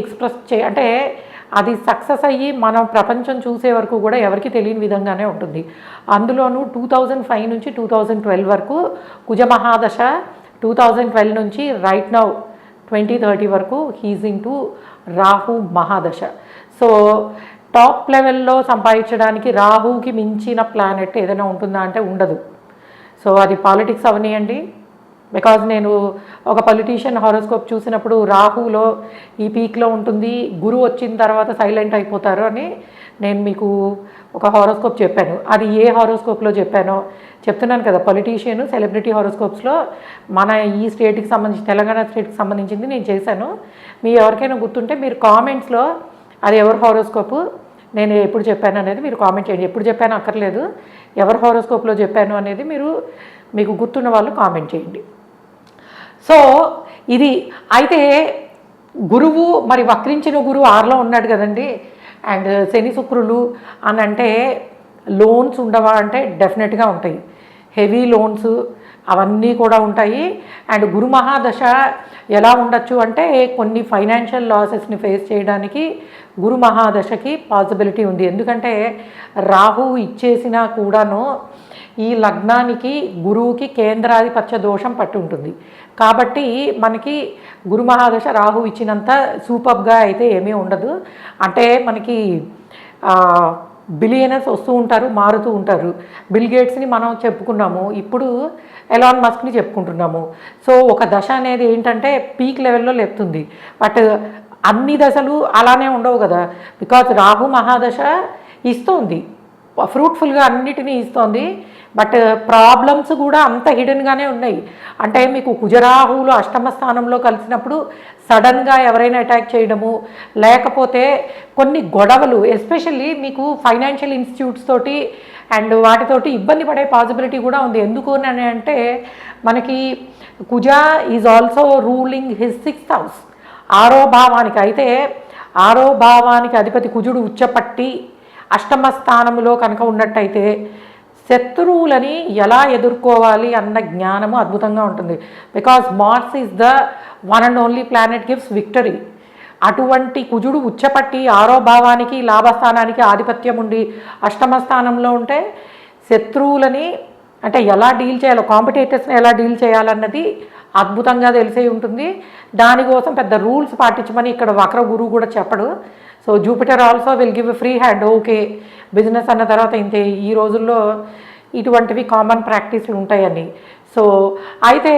Express అంటే అది success అయ్యి మనం ప్రపంచం చూసే వరకు కూడా ఎవరికీ తెలియని విధంగానే ఉంటుంది. అందులోనూ 2005 నుంచి 2012 వరకు కుజ మహాదశ, 2012 నుంచి రైట్ నౌ 2030 వరకు హీజ్ ఇంటూ రాహు మహాదశ. సో టాప్ లెవెల్‌లో సంపాదించడానికి రాహుకి మించిన ప్లానెట్ ఏదైనా ఉంటుందా అంటే ఉండదు. సో అది పాలిటిక్స్ అవనియండి, బికాజ్ నేను ఒక పొలిటీషియన్ హారోస్కోప్ చూసినప్పుడు రాహులో ఈ పీక్లో ఉంటుంది, గురువు వచ్చిన తర్వాత సైలెంట్ అయిపోతారు అని నేను మీకు ఒక హారోస్కోప్ చెప్పాను. అది ఏ హారోస్కోప్లో చెప్పానో చెప్తున్నాను కదా, పొలిటీషియన్ సెలబ్రిటీ హారోస్కోప్స్లో మన ఈ స్టేట్కి సంబంధించి తెలంగాణ స్టేట్కి సంబంధించింది నేను చేశాను. మీ ఎవరికైనా గుర్తుంటే మీరు కామెంట్స్లో అది ఎవరి హారోస్కోపు, నేను ఎప్పుడు చెప్పాను అనేది మీరు కామెంట్ చేయండి. ఎప్పుడు చెప్పాను అక్కర్లేదు, ఎవరి హారోస్కోప్లో చెప్పాను అనేది మీకు గుర్తున్న వాళ్ళు కామెంట్ చేయండి. సో ఇది అయితే గురువు మరి వక్రించిన గురువు 6లో ఉన్నాడు కదండి, అండ్ శని శుక్రులు అని అంటే లోన్స్ ఉండవా అంటే డెఫినెట్గా ఉంటాయి. హెవీ లోన్స్ అవన్నీ కూడా ఉంటాయి. అండ్ గురు మహాదశ ఎలా ఉండొచ్చు అంటే కొన్ని ఫైనాన్షియల్ లాసెస్ని ఫేస్ చేయడానికి గురు మహాదశకి పాసిబిలిటీ ఉంది. ఎందుకంటే రాహు ఇచ్చేసినా కూడాను ఈ లగ్నానికి గురువుకి కేంద్రాధిపత్య దోషం పట్టి ఉంటుంది. కాబట్టి మనకి గురు మహాదశ రాహు ఇచ్చినంత సూపర్గా అయితే ఏమీ ఉండదు. అంటే మనకి బిలియనర్స్ వస్తూ ఉంటారు, మారుతూ ఉంటారు. బిల్ గేట్స్ని మనం చెప్పుకున్నాము, ఇప్పుడు ఎలాన్ మస్క్ని చెప్పుకుంటున్నాము. సో ఒక దశ అనేది ఏంటంటే పీక్ లెవెల్లో లేపుతుంది, బట్ అన్ని దశలు అలానే ఉండవు కదా. బికాజ్ రాహు మహాదశ ఇస్తోంది, ఫ్రూట్ఫుల్గా అన్నిటినీ ఇస్తోంది, బట్ ప్రాబ్లమ్స్ కూడా అంత హిడెన్గానే ఉన్నాయి. అంటే మీకు కుజరాహువులు అష్టమ స్థానంలో కలిసినప్పుడు సడన్గా ఎవరైనా అటాక్ చేయడము, లేకపోతే కొన్ని గొడవలు, ఎస్పెషల్లీ మీకు ఫైనాన్షియల్ ఇన్స్టిట్యూట్స్ తోటి అండ్ వాటితోటి ఇబ్బంది పడే పాసిబిలిటీ కూడా ఉంది. ఎందుకు అని అంటే మనకి కుజ is also ruling his 6th house, 6వ భావానికి. అయితే 6వ భావానికి అధిపతి కుజుడు ఉచ్చపట్టి అష్టమ స్థానంలో కనుక ఉన్నట్టయితే శత్రువులని ఎలా ఎదుర్కోవాలి అన్న జ్ఞానము అద్భుతంగా ఉంటుంది. Because Mars is the one and only planet gives victory. అటువంటి కుజుడు ఉచ్చపట్టి 6వ భావానికి లాభస్థానానికి ఆధిపత్యం ఉండి అష్టమ స్థానంలో ఉంటే శత్రువులని అంటే ఎలా డీల్ చేయాలో, కాంపిటేటర్స్ని ఎలా డీల్ చేయాలన్నది అద్భుతంగా తెలిసే ఉంటుంది. దానికోసం పెద్ద రూల్స్ పాటించమని ఇక్కడ వక్ర గురువు కూడా చెప్పడు. So Jupiter also will give free hand. Okay, business అన్న తర్వాత ఇంతే, ఈ రోజుల్లో ఇటువంటివి కామన్ ప్రాక్టీస్లు ఉంటాయని. సో అయితే